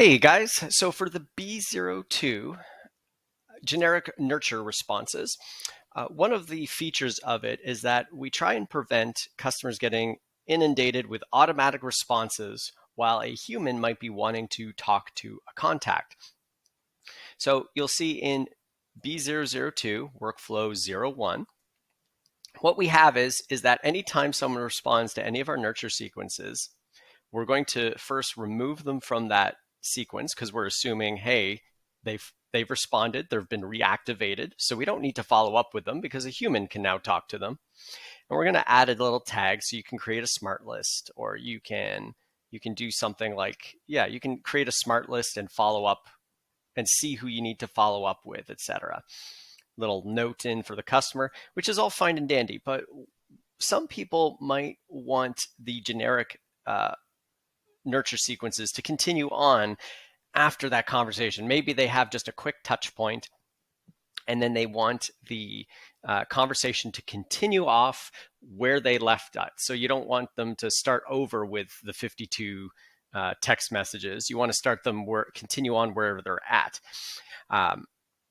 Hey guys, so for the B02 generic nurture responses, one of the features of it is that we try and prevent customers getting inundated with automatic responses while a human might be wanting to talk to a contact. So you'll see in B002 workflow 01, what we have is that anytime someone responds to any of our nurture sequences, we're going to first remove them from that sequence because we're assuming, hey, they've responded, they've been reactivated, so we don't need to follow up with them because a human can now talk to them. And we're going to add a little tag so you can create a smart list, or you can do something like, yeah, you can create a smart list and follow up and see who you need to follow up with, etc. Little note in for the customer, which is all fine and dandy, but some people might want the generic nurture sequences to continue on after that conversation. Maybe they have just a quick touch point and then they want the conversation to continue off where they left it. So you don't want them to start over with the 52 text messages. You want to start them continue on wherever they're at.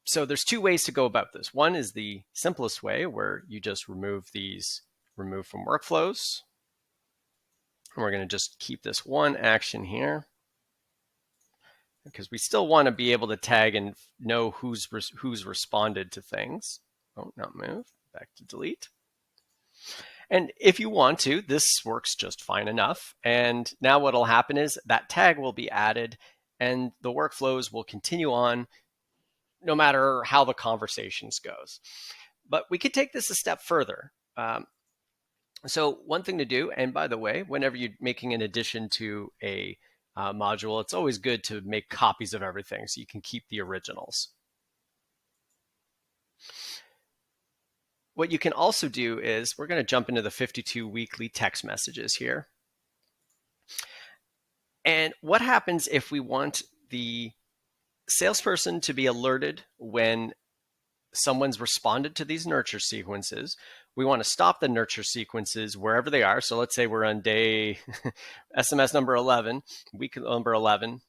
So there's two ways to go about this. One is the simplest way, where you just remove from workflows. And we're going to just keep this one action here because we still want to be able to tag and know who's responded to things. Oh, not move. Back to delete. And if you want to, this works just fine enough. And now what will happen is that tag will be added and the workflows will continue on no matter how the conversations goes. But we could take this a step further. So one thing to do, and by the way, whenever you're making an addition to a module, it's always good to make copies of everything so you can keep the originals. What you can also do is, we're going to jump into the 52 weekly text messages here. And what happens if we want the salesperson to be alerted when someone's responded to these nurture sequences? We want to stop the nurture sequences wherever they are. So let's say we're on day SMS number 11, week number 11,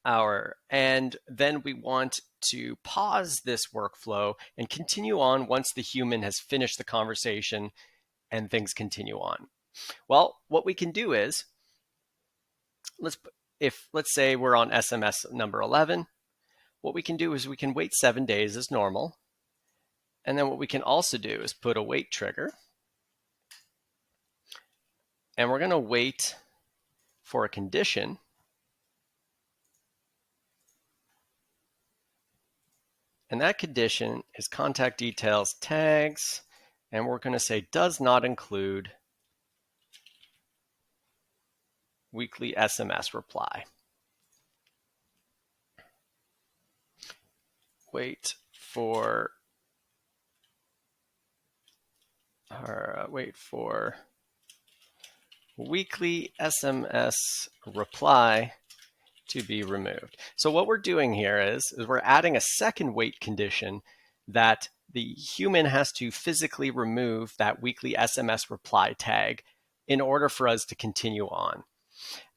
hour, and then we want to pause this workflow and continue on once the human has finished the conversation and things continue on. Well, what we can do is, let's say we're on SMS number 11, what we can do is we can wait 7 days as normal. And then what we can also do is put a wait trigger. And we're going to wait for a condition. And that condition is contact details tags. And we're going to say does not include weekly SMS reply. Wait for weekly SMS reply to be removed. So what we're doing here is we're adding a second wait condition that the human has to physically remove that weekly SMS reply tag in order for us to continue on.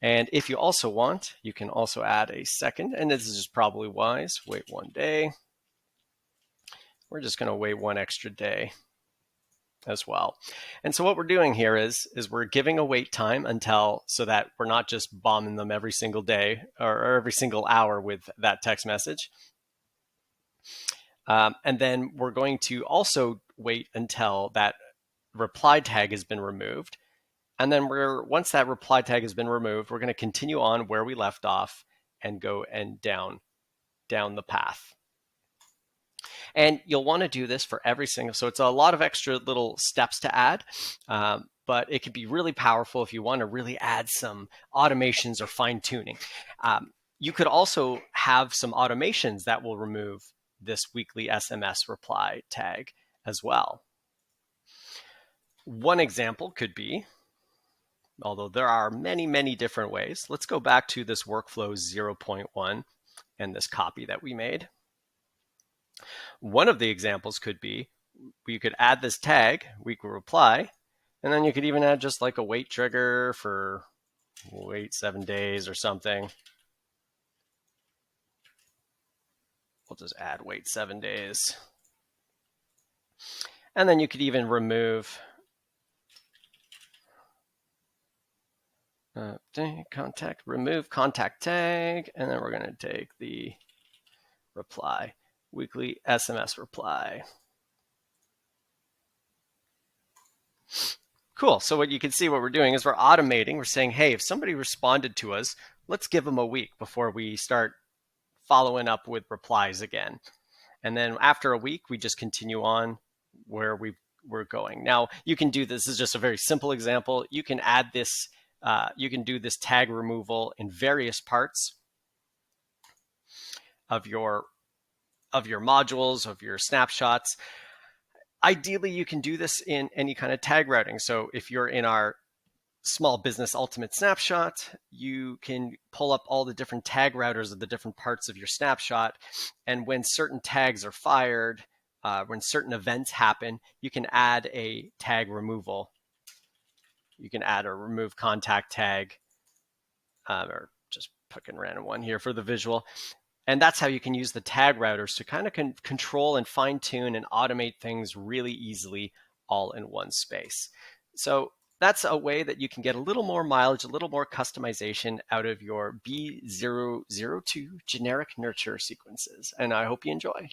And if you also want, you can also add a second, and this is probably wise, wait 1 day. We're just going to wait 1 extra day as well. And so what we're doing here is we're giving a wait time so that we're not just bombing them every single day or every single hour with that text message. And then we're going to also wait until that reply tag has been removed. And then once that reply tag has been removed, we're going to continue on where we left off and go and down the path. And you'll want to do this for every single, so it's a lot of extra little steps to add, but it can be really powerful if you want to really add some automations or fine tuning. You could also have some automations that will remove this weekly SMS reply tag as well. One example could be, although there are many, many different ways, let's go back to this workflow 0.1 and this copy that we made. One of the examples could be, you could add this tag, weekly reply, and then you could even add just like a wait trigger for wait 7 days or something. we'll just add wait 7 days. And then you could even remove remove contact tag, and then we're going to take the reply, weekly SMS reply. Cool. So what you can see what we're doing is we're automating. We're saying, hey, if somebody responded to us, let's give them a week before we start following up with replies again. And then after a week, we just continue on where we're going. Now, you can do this. This is just a very simple example. You can add this. You can do this tag removal in various parts of your modules, of your snapshots. Ideally, you can do this in any kind of tag routing. So if you're in our Small Business Ultimate Snapshot, you can pull up all the different tag routers of the different parts of your snapshot. And when certain tags are fired, when certain events happen, you can add a tag removal. You can add or remove contact tag, or just pick a random one here for the visual. And that's how you can use the tag routers to kind of control and fine tune and automate things really easily all in one space. So that's a way that you can get a little more mileage, a little more customization out of your B002 generic nurture sequences. And I hope you enjoy.